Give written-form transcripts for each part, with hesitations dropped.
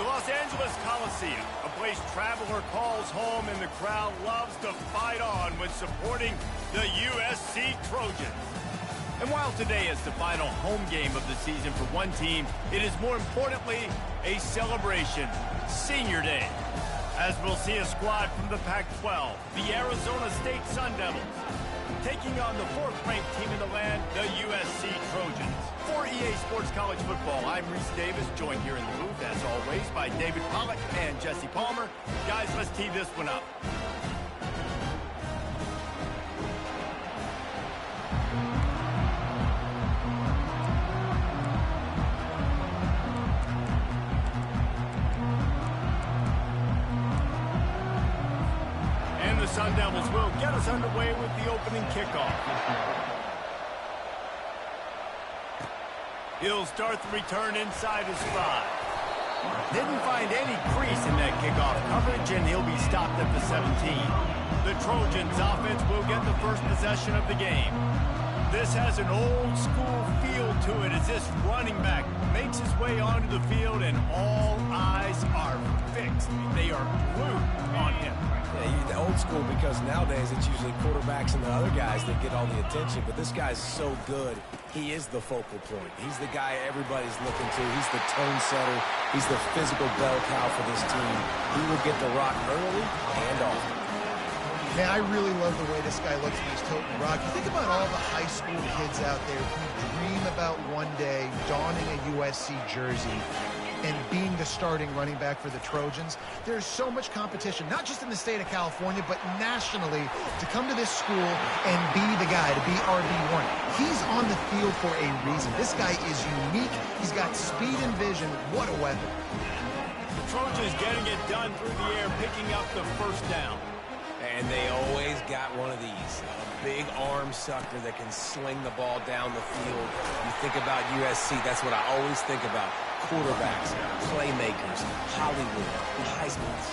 The Los Angeles Coliseum, a place traveler calls home and the crowd loves to fight on when supporting the USC Trojans. And while today is the final home game of the season for one team, it is more importantly a celebration, Senior Day, as we'll see a squad from the Pac-12, the Arizona State Sun Devils, taking on the fourth-ranked team in the land, the USC Trojans. For EA Sports College Football, I'm Reese Davis, joined here in the booth, as always, by David Pollack and Jesse Palmer. Guys, let's tee this one up. And the Sun Devils will get us underway with the opening kickoff. He'll start the return inside his 5. Didn't find any crease in that kickoff coverage, and he'll be stopped at the 17. The Trojans offense will get the first possession of the game. This has an old-school feel to it as this running back makes his way onto the field, and all eyes are fixed. They are glued on him. Yeah, old school because nowadays it's usually quarterbacks and the other guys that get all the attention, but this guy's so good. He is the focal point. He's the guy everybody's looking to. He's the tone setter. He's the physical bell cow for this team. He will get the rock early and often. Man, I really love the way this guy looks when he's toting the rock. You think about all the high school kids out there who dream about one day donning a USC jersey and being the starting running back for the Trojans. There's so much competition, not just in the state of California, but nationally, to come to this school and be the guy, to be RB1. He's on the field for a reason. This guy is unique. He's got speed and vision. What a weapon. The Trojans getting it done through the air, picking up the first down. And they always got one of these, a big arm sucker that can sling the ball down the field. You think about USC, that's what I always think about. Quarterbacks, playmakers, Hollywood, Heisman's.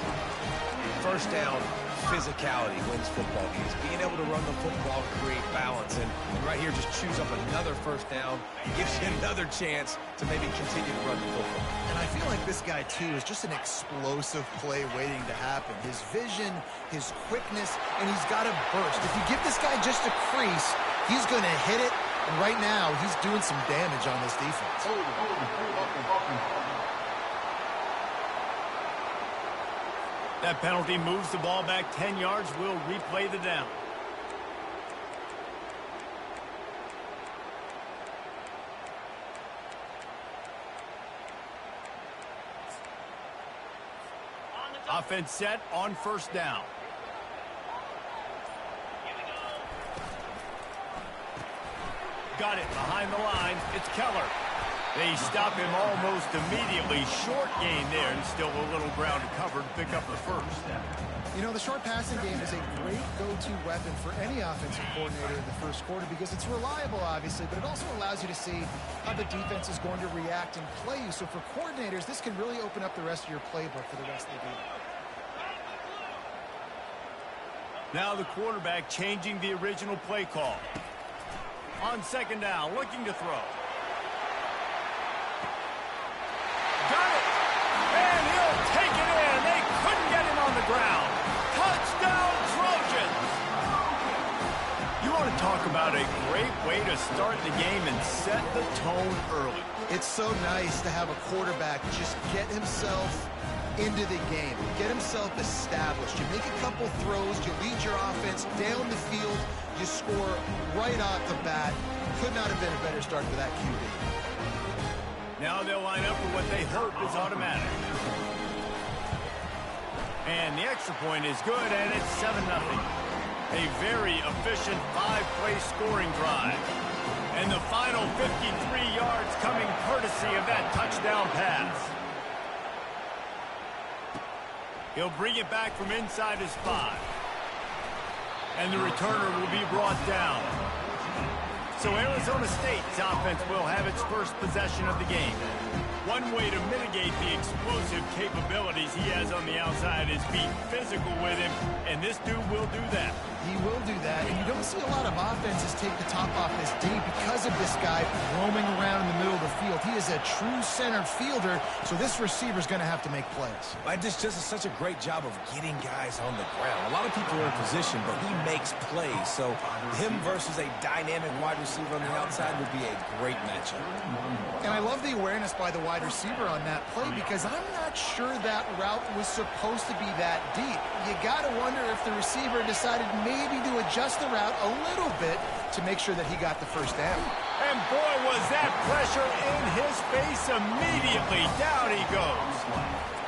First down, physicality wins football games. Being able to run the football, create balance, and right here just choose up another first down, gives you another chance to maybe continue to run the football. And I feel like this guy, too, is just an explosive play waiting to happen. His vision, his quickness, and he's got a burst. If you give this guy just a crease, he's going to hit it. And right now, he's doing some damage on this defense. That penalty moves the ball back 10 yards. We'll replay the down. Offense set on first down. Got it behind the line. It's Keller. They stop him almost immediately. Short gain there, and still a little ground to cover to pick up the first. You know, the short passing game is a great go-to weapon for any offensive coordinator in the first quarter because it's reliable, obviously, but it also allows you to see how the defense is going to react and play you. So for coordinators, this can really open up the rest of your playbook for the rest of the game. Now the quarterback changing the original play call. On second down, looking to throw. Got it! And he'll take it in. They couldn't get him on the ground. Touchdown, Trojans! You want to talk about a great way to start the game and set the tone early. It's so nice to have a quarterback just get himself into the game, get himself established. You make a couple throws, you lead your offense down the field, you score right off the bat. Could not have been a better start for that QB. Now they'll line up for what they hope is automatic. And the extra point is good, and it's 7-0. A very efficient 5-play scoring drive. And the final 53 yards coming courtesy of that touchdown pass. He'll bring it back from inside his 5. And the returner will be brought down. So Arizona State's offense will have its first possession of the game. One way to mitigate the explosive capabilities he has on the outside is be physical with him, and this dude will do that. He will do that, and you don't see a lot of offenses take the top off this D because of this guy roaming around in the middle of the field. He is a true center fielder, so this receiver's going to have to make plays. This just is such a great job of getting guys on the ground. A lot of people are in position, but he makes plays, so him versus a dynamic wide receiver on the outside would be a great matchup. And I love the awareness by the wide receiver on that play because I'm not sure that route was supposed to be that deep. You got to wonder if the receiver decided maybe to adjust the route a little bit to make sure that he got the first down. And boy, was that pressure in his face immediately. Down he goes.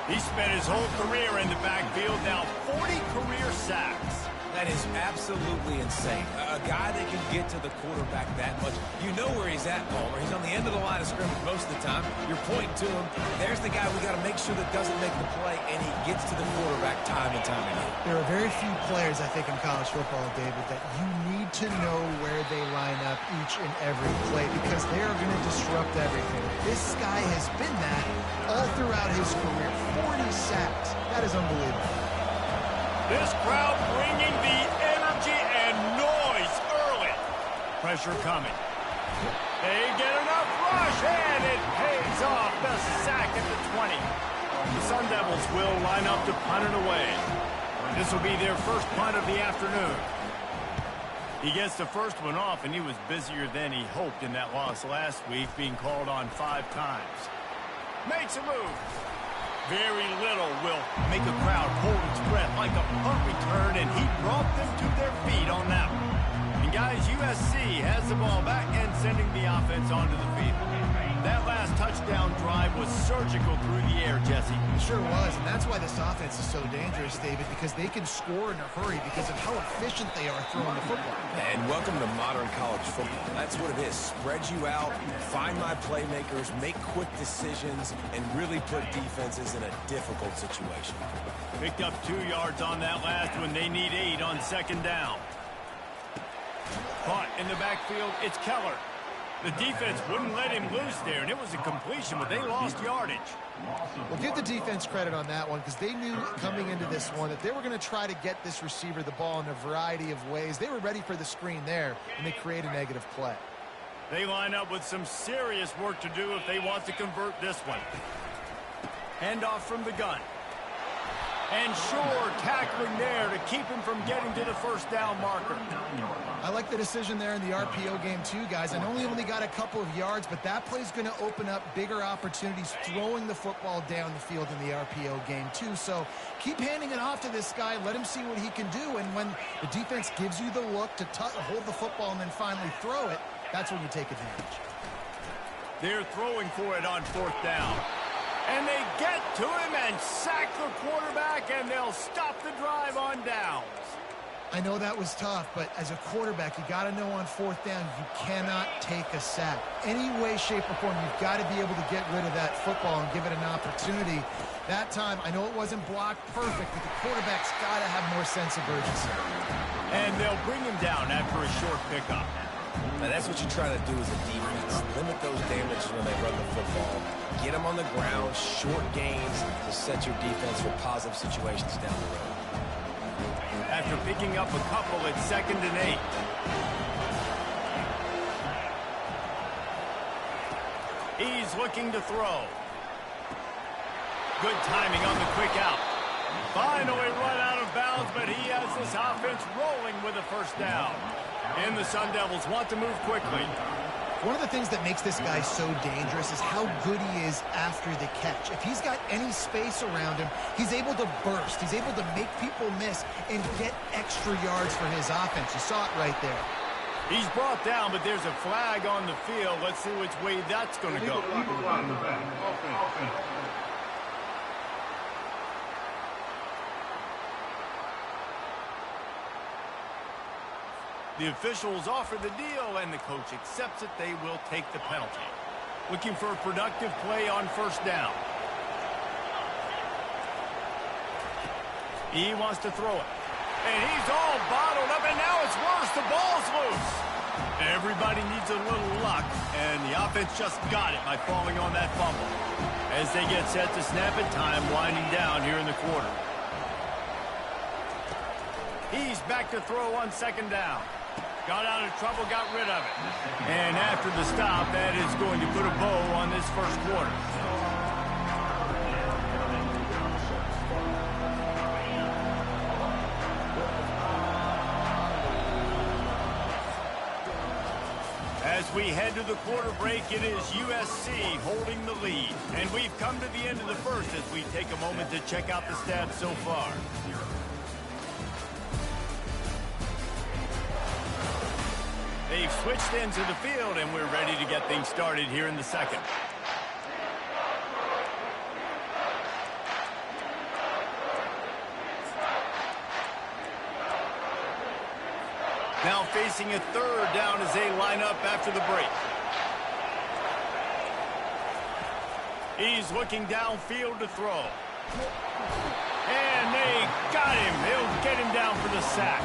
He spent his whole career in the backfield, now 40 career sacks. That is absolutely insane. A guy that can get to the quarterback that much. You know where he's at, Palmer. He's on the end of the line of scrimmage most of the time. You're pointing to him. There's the guy we got to make sure that doesn't make the play, and he gets to the quarterback time and time again. There are very few players, I think, in college football, David, that you need to know where they line up each and every play because they are going to disrupt everything. This guy has been that all throughout his career. 40 sacks. That is unbelievable. This crowd bringing the energy and noise early. Pressure coming. They get enough rush, and it pays off. The sack at the 20. The Sun Devils will line up to punt it away. This will be their first punt of the afternoon. He gets the first one off, and he was busier than he hoped in that loss last week, being called on 5 times. Makes a move. Very little will make a crowd hold its breath like a punt return, and he brought them to their feet on that one. And guys, USC has the ball back and sending the offense onto the field. That last touchdown drive was surgical through the air, Jesse. It sure was, and that's why this offense is so dangerous, David, because they can score in a hurry because of how efficient they are throwing the football. And welcome to modern college football. That's what it is. Spread you out, find my playmakers, make quick decisions, and really put defenses in a difficult situation. Picked up 2 yards on that last one. They need 8 on second down. Caught in the backfield, it's Keller. The defense wouldn't let him loose there, and it was a completion, but they lost yardage. Well, give the defense credit on that one because they knew coming into this one that they were going to try to get this receiver the ball in a variety of ways. They were ready for the screen there, and they create a negative play. They line up with some serious work to do if they want to convert this one. Handoff from the gun. And sure, tackling there to keep him from getting to the first down marker. I like the decision there in the RPO game too, guys. I know he only got a couple of yards, but that play's going to open up bigger opportunities throwing the football down the field in the RPO game too. So keep handing it off to this guy. Let him see what he can do. And when the defense gives you the look to hold the football and then finally throw it, that's when you take advantage. They're throwing for it on 4th down. And they get to him and sack the quarterback, and they'll stop the drive on downs. I know that was tough, but as a quarterback, you got to know on 4th down, you cannot take a sack. Any way, shape, or form, you've got to be able to get rid of that football and give it an opportunity. That time, I know it wasn't blocked perfect, but the quarterback's got to have more sense of urgency. And they'll bring him down after a short pickup. Now, that's what you try to do as a defense. Limit those damages when they run the football. Get them on the ground, short gains to set your defense for positive situations down the road. After picking up a couple, it's 2nd and 8. He's looking to throw. Good timing on the quick out. Finally run out of bounds, but he has this offense rolling with a first down. And the Sun Devils want to move quickly. One of the things that makes this guy so dangerous is how good he is after the catch. If he's got any space around him, he's able to burst. He's able to make people miss and get extra yards for his offense. You saw it right there. He's brought down, but there's a flag on the field. Let's see which way that's going to go. The officials offer the deal, and the coach accepts it. They will take the penalty. Looking for a productive play on 1st down. He wants to throw it. And he's all bottled up, and now it's worse. The ball's loose. Everybody needs a little luck, and the offense just got it by falling on that fumble. As they get set to snap it, time winding down here in the quarter. He's back to throw on second down. Got out of trouble, got rid of it. And after the stop, that is going to put a bow on this first quarter. As we head to the quarter break, it is USC holding the lead. And we've come to the end of the first as we take a moment to check out the stats so far. They've switched into the field, and we're ready to get things started here in the second. Now facing a third down as they line up after the break. He's looking downfield to throw. And they got him. They'll get him down for the sack.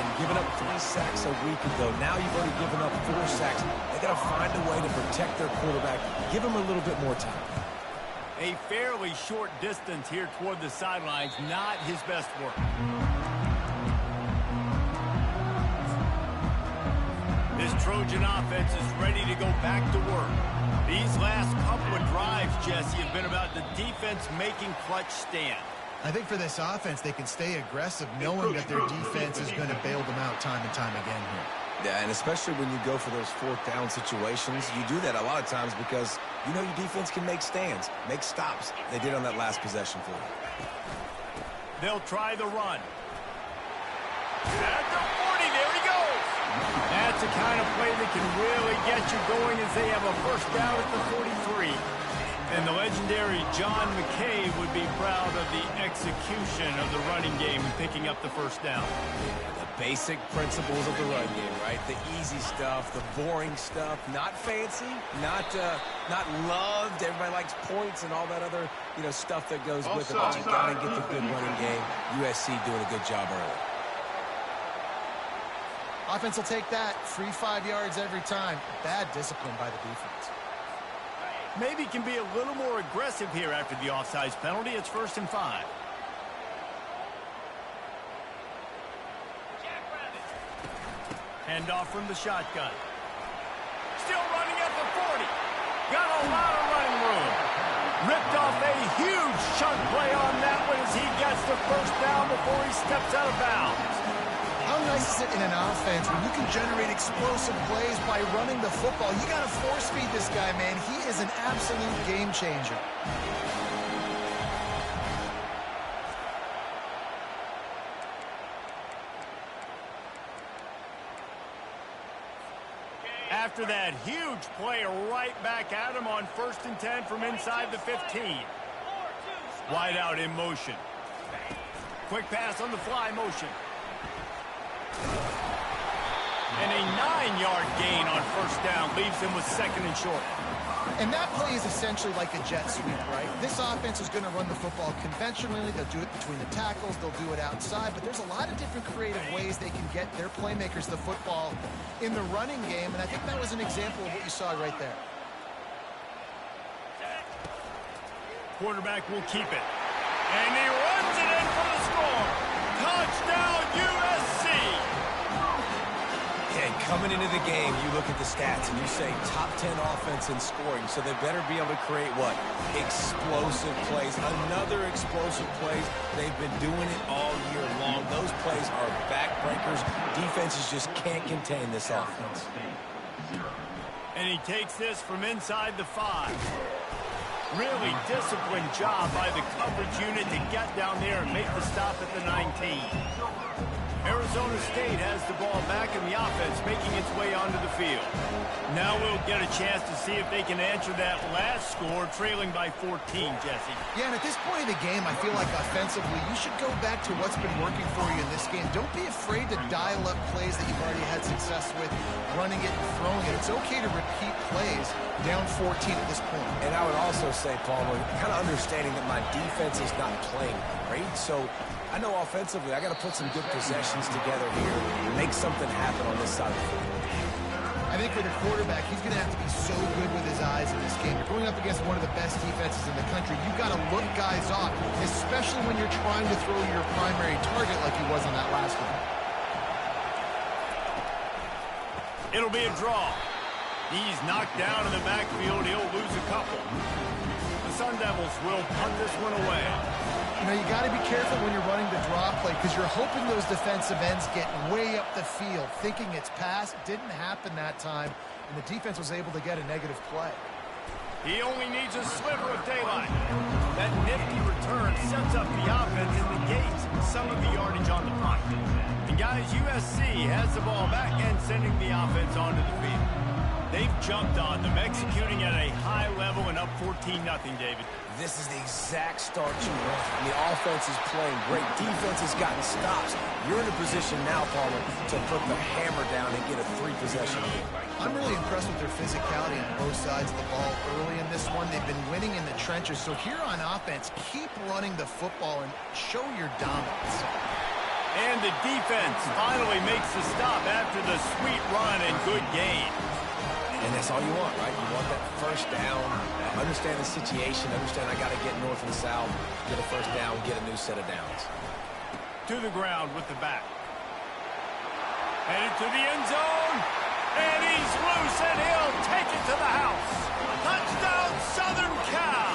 And giving up 3 sacks a week ago, now you've already given up 4 sacks. They got to find a way to protect their quarterback. Give him a little bit more time. A fairly short distance here toward the sidelines, not his best work. This Trojan offense is ready to go back to work. These last couple of drives, Jesse, have been about the defense making clutch stand. I think for this offense, they can stay aggressive knowing that their defense is going to bail them out time and time again here. Yeah, and especially when you go for those 4th down situations, you do that a lot of times because you know your defense can make stands, make stops. They did on that last possession for you. They'll try the run. At the 40, there he goes. That's the kind of play that can really get you going as they have a first down at the 43. And the legendary John McKay would be proud of the execution of the running game and picking up the first down. The basic principles of the run game, right? The easy stuff, the boring stuff, not fancy, not loved. Everybody likes points and all that other, stuff that goes with it. But you got to get the good running game. USC doing a good job early. Offense will take that. Free 5 yards every time. Bad discipline by the defense. Maybe can be a little more aggressive here after the offsides penalty. It's 1st and 5. Handoff from the shotgun. Still running at the 40. Got a lot of running room. Ripped off a huge chunk play on that one as he gets the first down before he steps out of bounds. How nice is it in an offense when you can generate explosive plays by running the football? You got to force feed this guy, man. He is an absolute game changer. After that huge play, right back at him on 1st and 10 from inside the 15. Wide out in motion. Quick pass on the fly motion. And a 9-yard gain on 1st down leaves him with 2nd and short. And that play is essentially like a jet sweep, right? This offense is going to run the football conventionally. They'll do it between the tackles. They'll do it outside. But there's a lot of different creative ways they can get their playmakers the football in the running game. And I think that was an example of what you saw right there. Quarterback will keep it. And he runs it in for the score. Touchdown, USC! And coming into the game, you look at the stats and you say top 10 offense in scoring, so they better be able to create what? Explosive plays. Another explosive plays. They've been doing it all year long. Those plays are backbreakers. Defenses just can't contain this offense. And he takes this from inside the 5. Really disciplined job by the coverage unit to get down there and make the stop at the 19. Arizona State has the ball back in the offense, making its way onto the field. Now we'll get a chance to see if they can answer that last score, trailing by 14, Jesse. Yeah, and at this point in the game, I feel like offensively, you should go back to what's been working for you in this game. Don't be afraid to dial up plays that you've already had success with, running it and throwing it. It's okay to repeat plays down 14 at this point. And I would also say, Palmer, kind of understanding that my defense is not playing great, so I know offensively I got to put some good possessions together here and make something happen on this side of the field. think for the quarterback, he's going to have to be so good with his eyes in this game. You're going up against one of the best defenses in the country. You've got to look guys off, especially when you're trying to throw your primary target like he was on that last one. It'll be a draw. He's knocked down in the backfield. He'll lose a couple. The Sun Devils will punt this one away. You know, you got to be careful when you're running the draw play because you're hoping those defensive ends get way up the field, thinking it's pass. It didn't happen that time, and the defense was able to get a negative play. He only needs a sliver of daylight. That nifty return sets up the offense and negates some of the yardage on the punt. And guys, USC has the ball back and sending the offense onto the field. They've jumped on them, executing at a high level and up 14-0, David. This is the exact start you want. And the offense is playing great. Defense has gotten stops. You're in a position now, Palmer, to put the hammer down and get a 3-possession lead. I'm really impressed with their physicality on both sides of the ball early in this one. They've been winning in the trenches. So here on offense, keep running the football and show your dominance. And the defense finally makes the stop after the sweet run and good gain. And that's all you want, right? You want that first down, understand the situation, understand I got to get north and south, get a first down, get a new set of downs. To the ground with the back. Headed to the end zone. And he's loose, and he'll take it to the house. Touchdown, Southern Cal.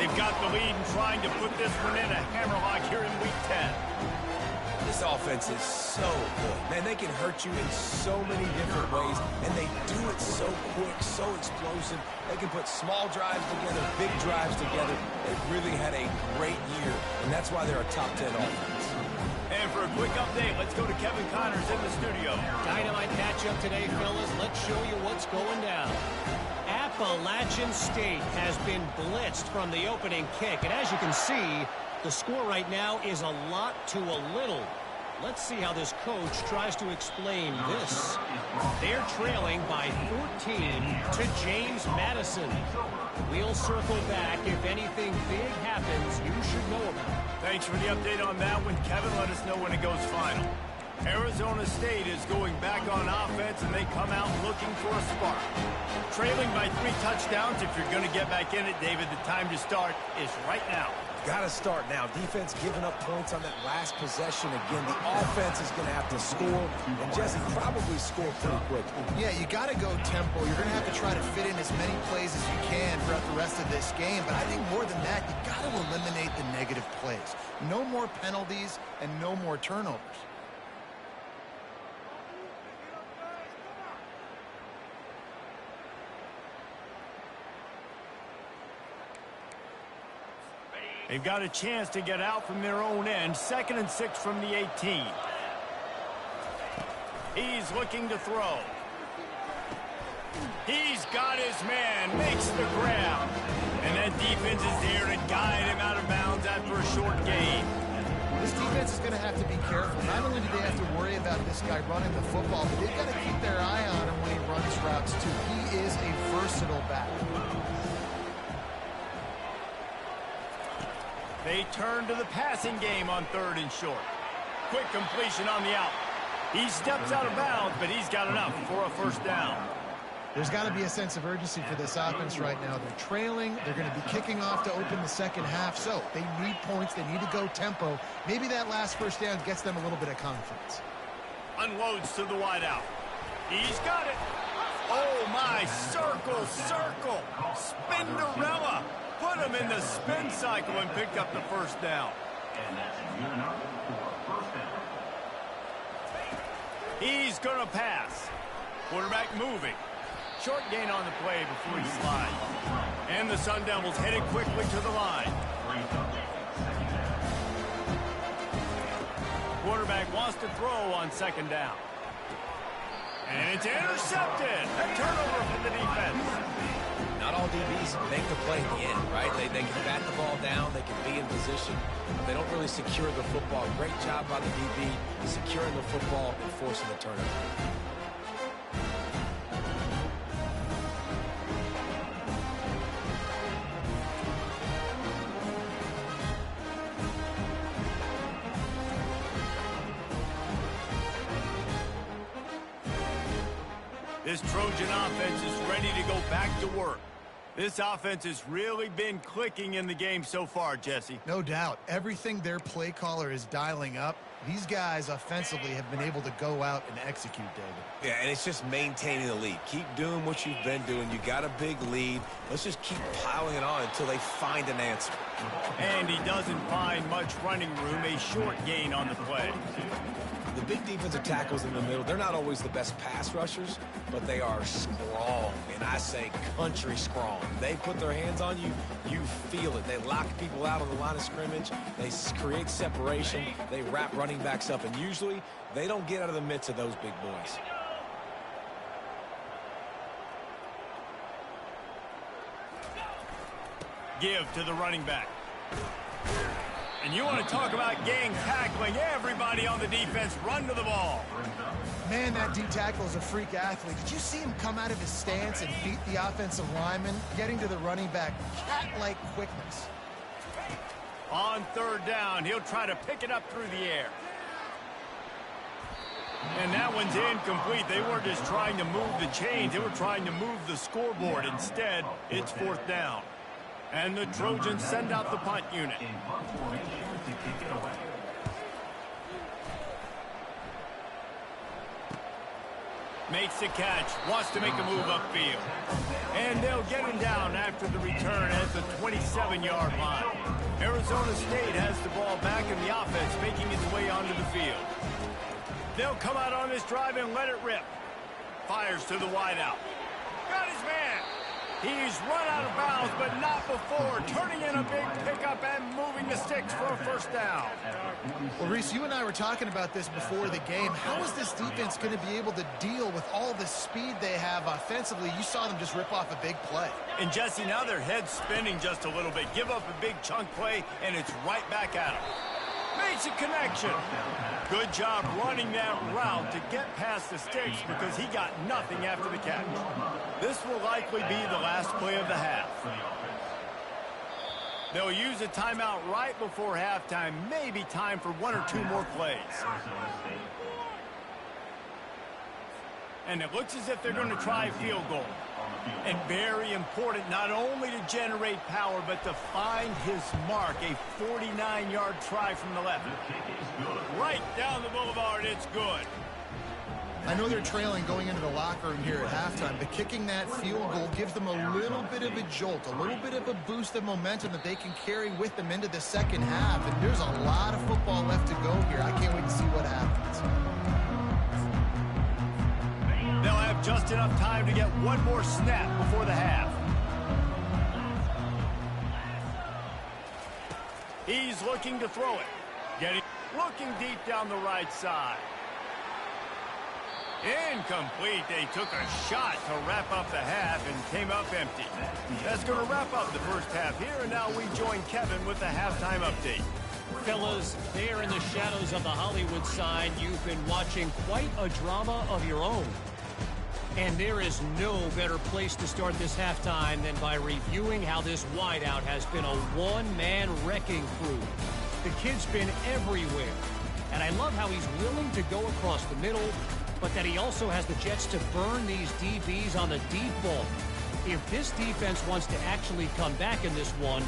They've got the lead and trying to put this one in a hammerlock here in Week 10. This offense is so good. Man, they can hurt you in so many different ways, and they do it so quick, so explosive. They can put small drives together, big drives together. They've really had a great year, and that's why they're a top 10 offense. And for a quick update, let's go to Kevin Connors in the studio. Dynamite matchup today, fellas. Let's show you what's going down. Appalachian State has been blitzed from the opening kick, and as you can see, the score right now is a lot to a little. Let's see how this coach tries to explain this. They're trailing by 14 to James Madison. We'll circle back. If anything big happens, you should know about it. Thanks for the update on that one, Kevin. Let us know when it goes final. Arizona State is going back on offense, and they come out looking for a spark. Trailing by 3 touchdowns. If you're going to get back in it, David, the time to start is right now. Got to start now. Defense giving up points on that last possession. Again, the offense is going to have to score, and Jesse probably score pretty quick. Yeah, you got to go tempo. You're going to have to try to fit in as many plays as you can throughout the rest of this game. But I think more than that, you got to eliminate the negative plays. No more penalties and no more turnovers. They've got a chance to get out from their own end. 2nd and 6 from the 18. He's looking to throw. He's got his man, makes the grab. And that defense is there to guide him out of bounds after a short gain. This defense is going to have to be careful. Not only do they have to worry about this guy running the football, but they've got to keep their eye on him when he runs routes too. He is a versatile back. They turn to the passing game on 3rd and short. Quick completion on the out. He steps out of bounds, but he's got enough for a first down. There's got to be a sense of urgency for this offense right now. They're trailing. They're going to be kicking off to open the second half. So they need points. They need to go tempo. Maybe that last first down gets them a little bit of confidence. Unloads to the wide out. He's got it. Oh, my. Circle. Spinderella. Put him in the spin cycle and picked up the first down. He's going to pass. Quarterback moving. Short gain on the play before he slides. And the Sun Devils headed quickly to the line. Quarterback wants to throw on 2nd down. And it's intercepted. A turnover for the defense. Not all DBs make the play in the end, right? They can bat the ball down, they can be in position, but they don't really secure the football. Great job by the DB securing the football and forcing the turnover. This Trojan offense is ready to go back to work. This offense has really been clicking in the game so far, Jesse. No doubt. Everything their play caller is dialing up, these guys offensively have been able to go out and execute, David. Yeah, and it's just maintaining the lead. Keep doing what you've been doing. You got a big lead. Let's just keep piling it on until they find an answer. And he doesn't find much running room, a short gain on the play. The big defensive tackles in the middle, they're not always the best pass rushers, but they are strong, and I say country strong. They put their hands on you, you feel it. They lock people out on the line of scrimmage. They create separation. They wrap running backs up, and usually they don't get out of the midst of those big boys. Give to the running back. And you want to talk about gang tackling. Everybody on the defense run to the ball. Man, that D-tackle is a freak athlete. Did you see him come out of his stance and beat the offensive lineman, getting to the running back? Cat-like quickness. On third down, he'll try to pick it up through the air. And that one's incomplete. They weren't just trying to move the chains. They were trying to move the scoreboard. Instead, it's fourth down. And the Trojans send out the punt unit. Makes the catch, wants to make a move upfield. And they'll get him down after the return at the 27-yard line. Arizona State has the ball back in the offense, making its way onto the field. They'll come out on this drive and let it rip. Fires to the wideout. Got his man. He's run out of bounds, but not before. Turning in a big pickup and moving the sticks for a first down. Well, Reese, you and I were talking about this before the game. How is this defense going to be able to deal with all the speed they have offensively? You saw them just rip off a big play. And, Jesse, now their head's spinning just a little bit. Give up a big chunk play, and it's right back at them. Makes a connection. Good job running that route to get past the sticks because he got nothing after the catch. This will likely be the last play of the half. They'll use a timeout right before halftime. Maybe time for one or two more plays. And it looks as if they're going to try a field goal. And very important, not only to generate power, but to find his mark. A 49-yard try from the left. Right down the boulevard, it's good. I know they're trailing going into the locker room here at halftime, but kicking that field goal gives them a little bit of a jolt, a little bit of a boost of momentum that they can carry with them into the second half. And there's a lot of football left to go here. I can't wait to see what happens. They'll have just enough time to get one more snap before the half. He's looking to throw it. Looking deep down the right side. Incomplete. They took a shot to wrap up the half and came up empty. That's going to wrap up the first half here, and now we join Kevin with the halftime update. Fellas, there in the shadows of the Hollywood sign, you've been watching quite a drama of your own. And there is no better place to start this halftime than by reviewing how this wideout has been a one-man wrecking crew. The kid's been everywhere, and I love how he's willing to go across the middle, but that he also has the jets to burn these DBs on the deep ball. If this defense wants to actually come back in this one,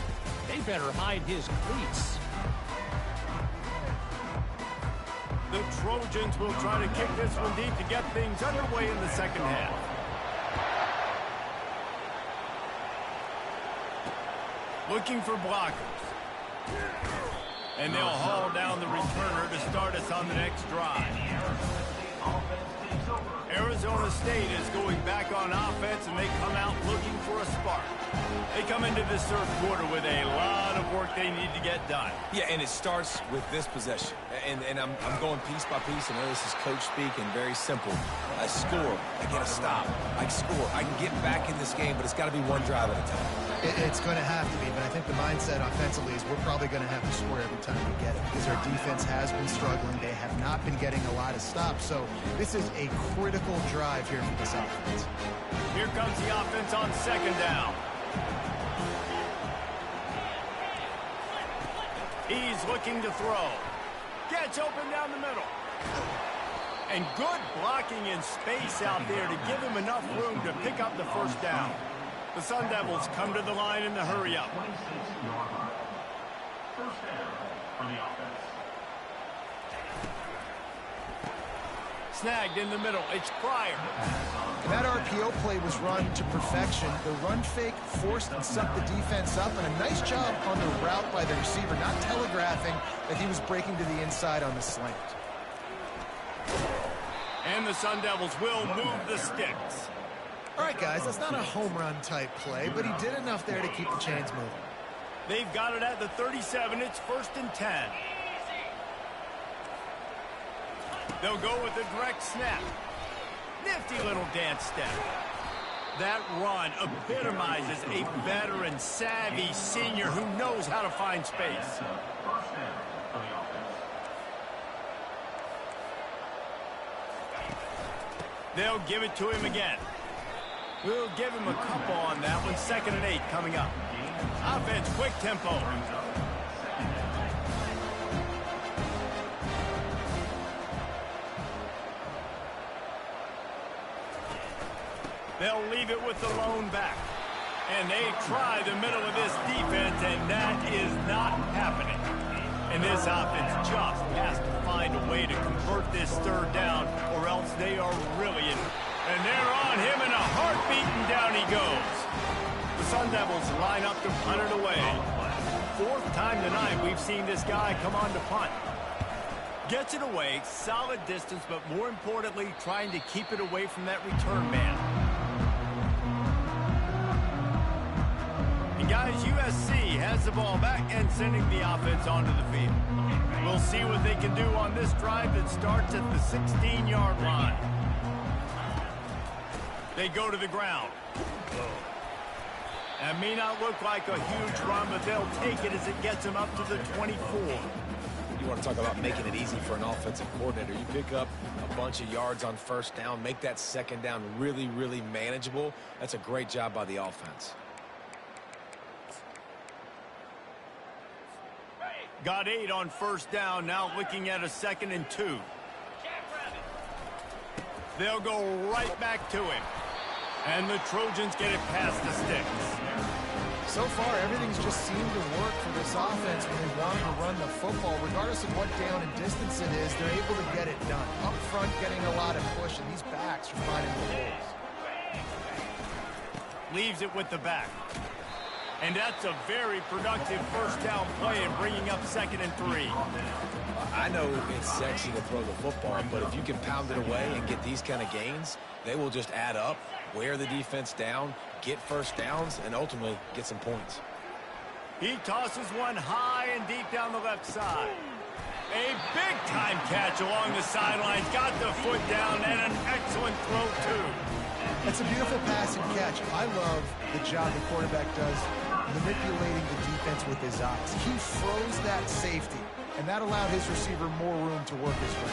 they better hide his cleats. The Trojans will try to kick this one deep to get things underway in the second half. Looking for blockers. And they'll haul down the returner to start us on the next drive. Arizona State is going back on offense, and they come out looking for a spark. They come into this third quarter with a lot of work they need to get done. Yeah, and it starts with this possession. And I'm going piece by piece. I know this is coach speak and very simple. I score. I get a stop. I score. I can get back in this game, but it's got to be one drive at a time. It's going to have to be, but I think the mindset offensively is we're probably going to have to score every time we get it because our defense has been struggling. They have not been getting a lot of stops, so this is a critical drive here for this offense. Here comes the offense on second down. He's looking to throw. Gets open down the middle. And good blocking in space out there to give him enough room to pick up the first down. The Sun Devils come to the line in the hurry-up. First down for the offense. Snagged in the middle. It's Pryor. And that RPO play was run to perfection. The run fake forced and sucked the defense up, and a nice job on the route by the receiver, not telegraphing that he was breaking to the inside on the slant. And the Sun Devils will move the sticks. All right, guys, that's not a home run type play, but he did enough there to keep the chains moving. They've got it at the 37. It's 1st and 10. They'll go with the direct snap. Nifty little dance step. That run epitomizes a veteran, savvy senior who knows how to find space. They'll give it to him again. We'll give him a couple on that one. 2nd and 8 coming up. Offense, quick tempo. They'll leave it with the lone back. And they try the middle of this defense, and that is not happening. And this offense just has to find a way to convert this 3rd down, or else they are really in. And they're on him in a heartbeat, and down he goes. The Sun Devils line up to punt it away. 4th time tonight we've seen this guy come on to punt. Gets it away, solid distance, but more importantly, trying to keep it away from that return man. And guys, USC has the ball back and sending the offense onto the field. We'll see what they can do on this drive that starts at the 16-yard line. They go to the ground. That may not look like a huge run, but they'll take it as it gets them up to the 24. You want to talk about making it easy for an offensive coordinator. You pick up a bunch of yards on 1st down, make that 2nd down really, really manageable. That's a great job by the offense. Got 8 on 1st down, now looking at a 2nd and 2. They'll go right back to him. And the Trojans get it past the sticks. So far, everything's just seemed to work for this offense when they wanted to run the football. Regardless of what down and distance it is, they're able to get it done. Up front, getting a lot of push, and these backs are finding the holes. Leaves it with the back. And that's a very productive 1st down play and bringing up 2nd and 3. I know it's sexy to throw the football, but if you can pound it away and get these kind of gains, they will just add up, wear the defense down, get 1st downs, and ultimately get some points. He tosses one high and deep down the left side. A big-time catch along the sidelines. Got the foot down and an excellent throw, too. That's a beautiful pass and catch. I love the job the quarterback does manipulating the defense with his eyes. He froze that safety, and that allowed his receiver more room to work his way.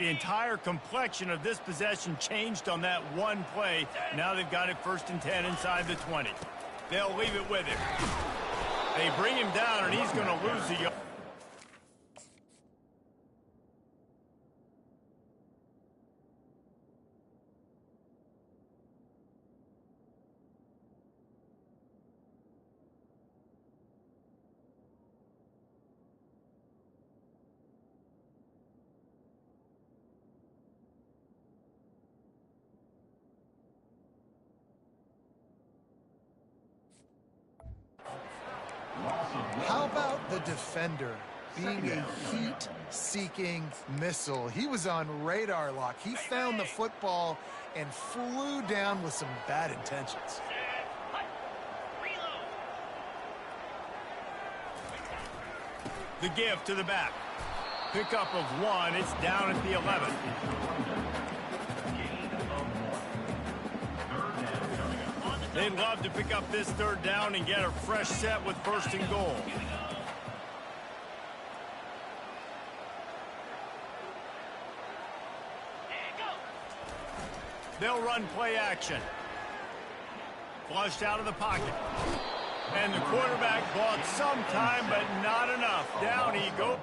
The entire complexion of this possession changed on that one play. Now they've got it 1st and 10 inside the 20. They'll leave it with him. They bring him down, and he's going to lose the yard. How about the defender being a heat-seeking missile? He was on radar lock. He found the football and flew down with some bad intentions. The give to the back. Pickup of 1. It's down at the 11. They'd love to pick up this 3rd down and get a fresh set with 1st and goal. They'll run play action. flushed out of the pocket. And the quarterback bought some time, but not enough. Down he goes.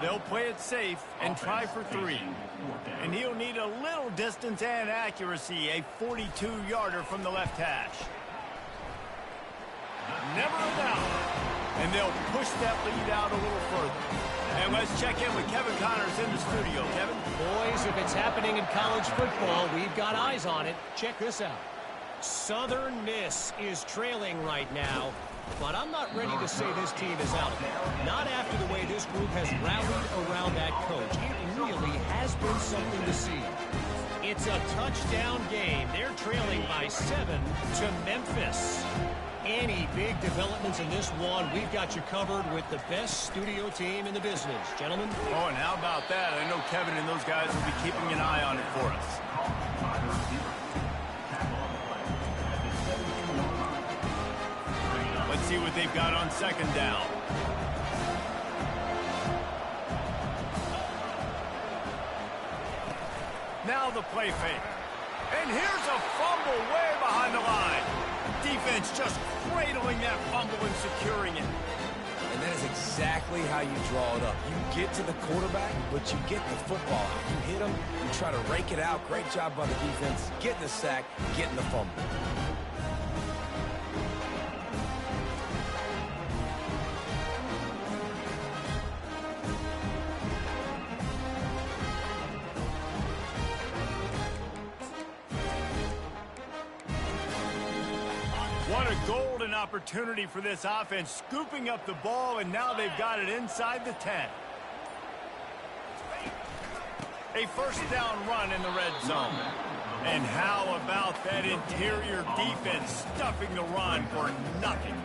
They'll play it safe and try for 3. And he'll need a little distance and accuracy, a 42-yarder from the left hash. Never a doubt. And they'll push that lead out a little further. And let's check in with Kevin Connors in the studio. Kevin? Boys, if it's happening in college football, we've got eyes on it. Check this out. Southern Miss is trailing right now. But I'm not ready to say this team is out. Not after the way this group has rallied around that coach. It really has been something to see. It's a touchdown game. They're trailing by 7 to Memphis. Any big developments in this one, we've got you covered with the best studio team in the business. Gentlemen? Oh, and how about that? I know Kevin and those guys will be keeping an eye on it for us. Let's see what they've got on second down. Now the play fake. And here's a fumble way behind the line. Defense just cradling that fumble and securing it. And that is exactly how you draw it up. You get to the quarterback, but you get the football out. You hit him, you try to rake it out. Great job by the defense. Getting the sack, getting the fumble. What a golden opportunity for this offense, scooping up the ball, and now they've got it inside the 10. A first down run in the red zone. And how about that interior defense stuffing the run for nothing?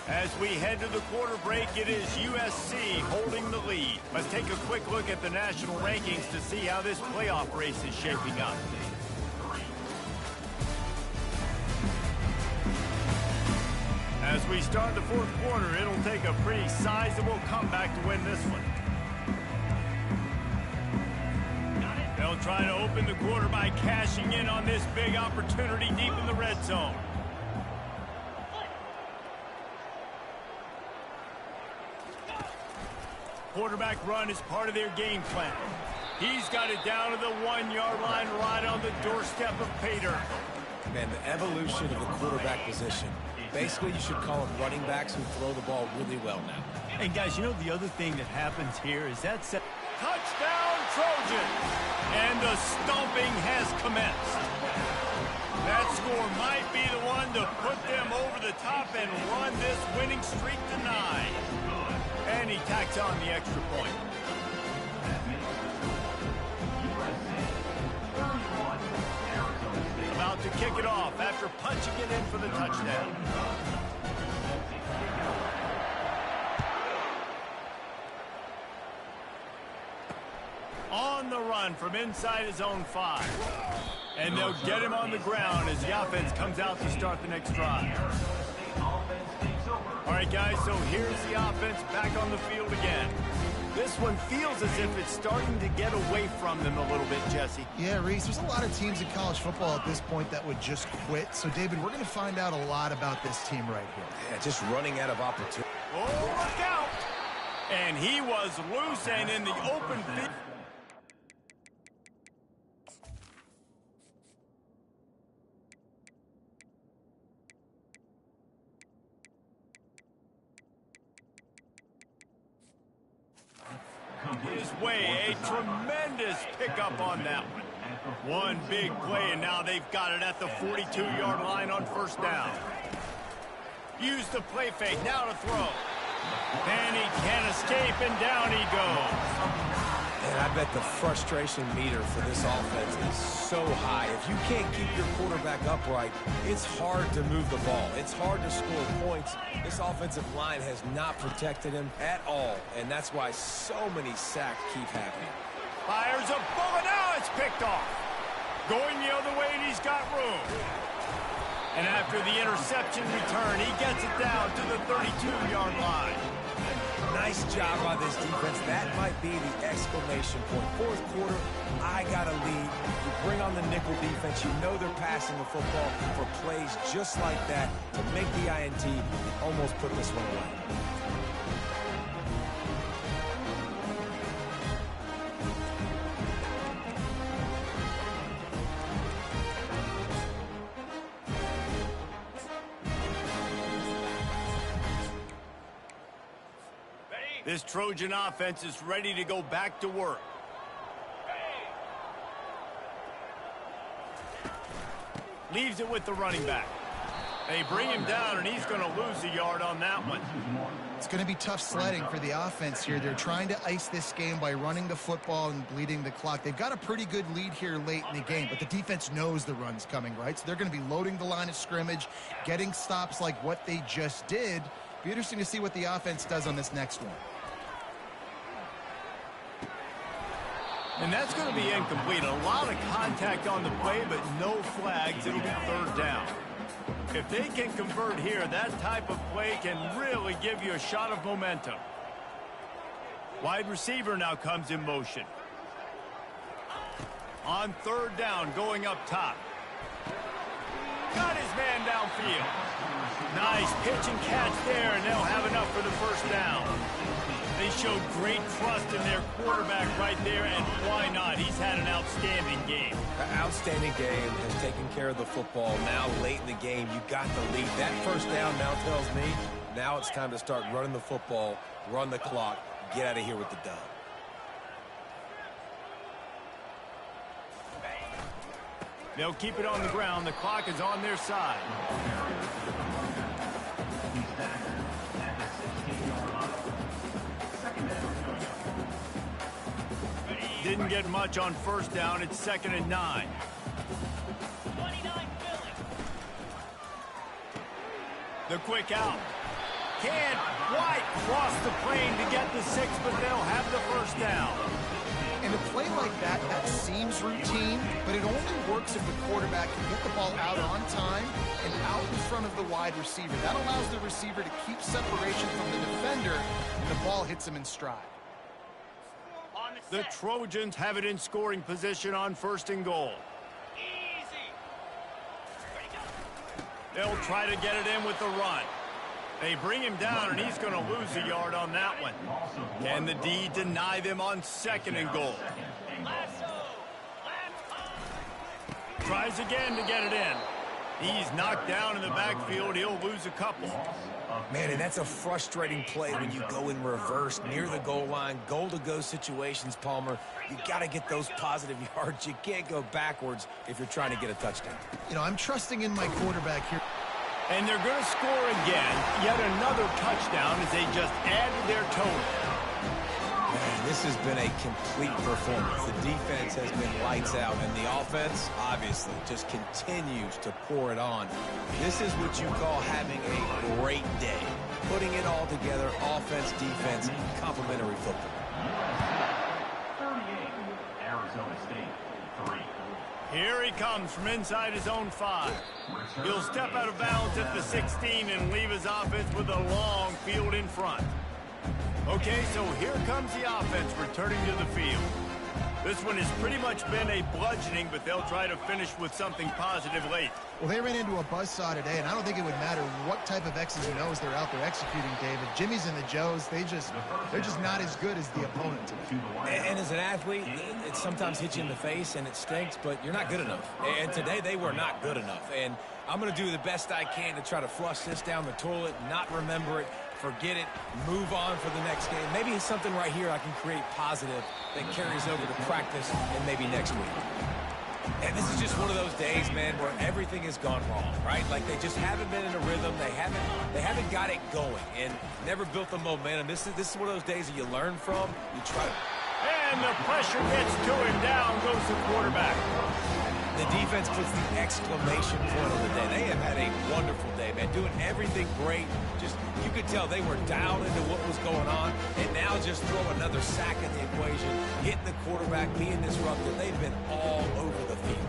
As we head to the quarter break, it is USC holding the lead. Let's take a quick look at the national rankings to see how this playoff race is shaping up. As we start the fourth quarter, it'll take a pretty sizable comeback to win this one. They'll try to open the quarter by cashing in on this big opportunity deep in the red zone. Quarterback run is part of their game plan. He's got it down to the 1-yard line right on the doorstep of pay dirt. Man, the evolution of the quarterback position. Basically, you should call them running backs who throw the ball really well now. And guys, you know the other thing that happens here is that touchdown Trojan. And the stomping has commenced. That score might be the one to put them over the top and run this winning streak to 9. And he tacks on the extra point. About to kick it off after punching it in for the touchdown. On the run from inside his own 5. And they'll get him on the ground as the offense comes out to start the next drive. All right, guys, so here's the offense back on the field again. This one feels as if it's starting to get away from them a little bit, Jesse. Yeah, Reese, there's a lot of teams in college football at this point that would just quit. So, David, we're going to find out a lot about this team right here. Yeah, just running out of opportunity. Oh, look out! And he was loose and in the open field. His way, a tremendous pickup on that one. One big play, and now they've got it at the 42-yard line on first down. Use the play fake, now to throw. And he can't escape, and down he goes. And I bet the frustration meter for this offense is so high. If you can't keep your quarterback upright, it's hard to move the ball. It's hard to score points. This offensive line has not protected him at all, and that's why so many sacks keep happening. Fires a bullet. Now it's picked off. Going the other way, and he's got room. And after the interception return, he gets it down to the 32-yard line. Nice job by this defense. That might be the exclamation point. Fourth quarter, I got a lead. You bring on the nickel defense. You know they're passing the football for plays just like that to make the INT and almost put this one away. This Trojan offense is ready to go back to work. Leaves it with the running back. They bring him down, and he's going to lose a yard on that one. It's going to be tough sledding for the offense here. They're trying to ice this game by running the football and bleeding the clock. They've got a pretty good lead here late in the game, but the defense knows the run's coming, right? So they're going to be loading the line of scrimmage, getting stops like what they just did. Be interesting to see what the offense does on this next one. And that's going to be incomplete. A lot of contact on the play, but no flags. It'll be third down. If they can convert here, that type of play can really give you a shot of momentum. Wide receiver now comes in motion. On third down, going up top. Got his man downfield. Nice pitch and catch there, and they'll have enough for the first down. They showed great trust in their quarterback right there, and why not? He's had an outstanding game. An outstanding game, has taken care of the football. Now, late in the game, you got the lead. That first down now tells me now it's time to start running the football, run the clock, get out of here with the dub. They'll keep it on the ground. The clock is on their side. Didn't get much on first down. It's 2nd and 9. The quick out. Can't quite cross the plane to get the 6, but they'll have the first down. In a play like that, that seems routine, but it only works if the quarterback can get the ball out on time and out in front of the wide receiver. That allows the receiver to keep separation from the defender, and the ball hits him in stride. The Trojans have it in scoring position on 1st and goal. They'll try to get it in with the run. They bring him down, and he's going to lose a yard on that one. Can the D deny them on 2nd and goal? Tries again to get it in. He's knocked down in the backfield. He'll lose a couple. Man, and that's a frustrating play when you go in reverse near the goal line, goal-to-go situations, Palmer. You got to get those positive yards. You can't go backwards if you're trying to get a touchdown. You know, I'm trusting in my quarterback here. And they're going to score again. Yet another touchdown as they just added their total. Man, this has been a complete performance. The defense has been lights out, and the offense, obviously, just continues to pour it on. This is what you call having a great day. Putting it all together, offense, defense, complementary football. 38, Arizona State, 3. Here he comes from inside his own 5. He'll step out of bounds at the 16 and leave his offense with a long field in front. Okay, so here comes the offense returning to the field. This one has pretty much been a bludgeoning, but they'll try to finish with something positive late. Well, they ran into a buzzsaw today, and I don't think it would matter what type of X's and O's they're out there executing, David. Jimmy's and the Joes, they're just not as good as the opponent today. And as an athlete, it sometimes hits you in the face, and it stinks, but you're not good enough. And today, they were not good enough. And I'm going to do the best I can to try to flush this down the toilet, not remember it, forget it, move on for the next game. Maybe it's something right here I can create positive that carries over to practice and maybe next week. And this is just one of those days, man, where everything has gone wrong, right? Like they just haven't been in a rhythm. They haven't got it going and never built the momentum. This is one of those days that you learn from. You try to. And the pressure gets to him. Down goes the quarterback. The defense puts the exclamation point on the day. They have had a wonderful day, man. Doing everything great. Just, you could tell they were dialed into what was going on. And now just throw another sack in the equation. Hitting the quarterback, being disruptive. They've been all over the field.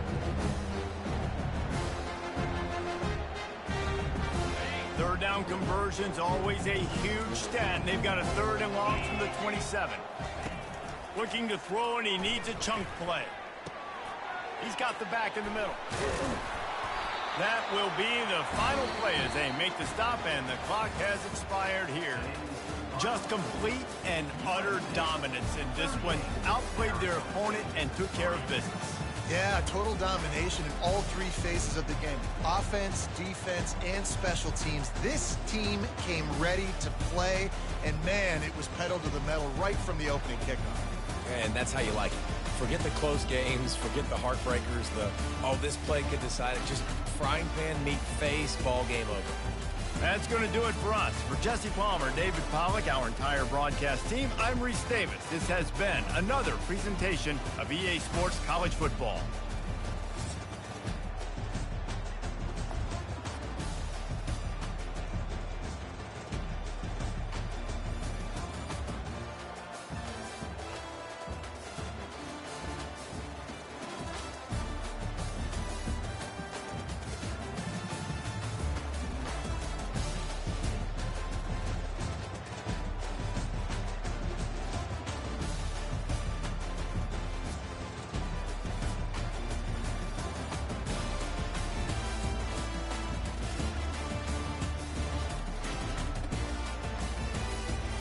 Third down conversion's always a huge stat. They've got a 3rd and long from the 27. Looking to throw, and he needs a chunk play. He's got the back in the middle. That will be the final play as they make the stop, and the clock has expired here. Just complete and utter dominance in this one. Outplayed their opponent and took care of business. Yeah, total domination in all 3 phases of the game. Offense, defense, and special teams. This team came ready to play, and man, it was pedal to the metal right from the opening kickoff. And that's how you like it. Forget the close games, forget the heartbreakers, this play could decide it. Just frying pan, meat face, ball game over. That's going to do it for us. For Jesse Palmer, David Pollack, our entire broadcast team, I'm Reese Davis. This has been another presentation of EA Sports College Football.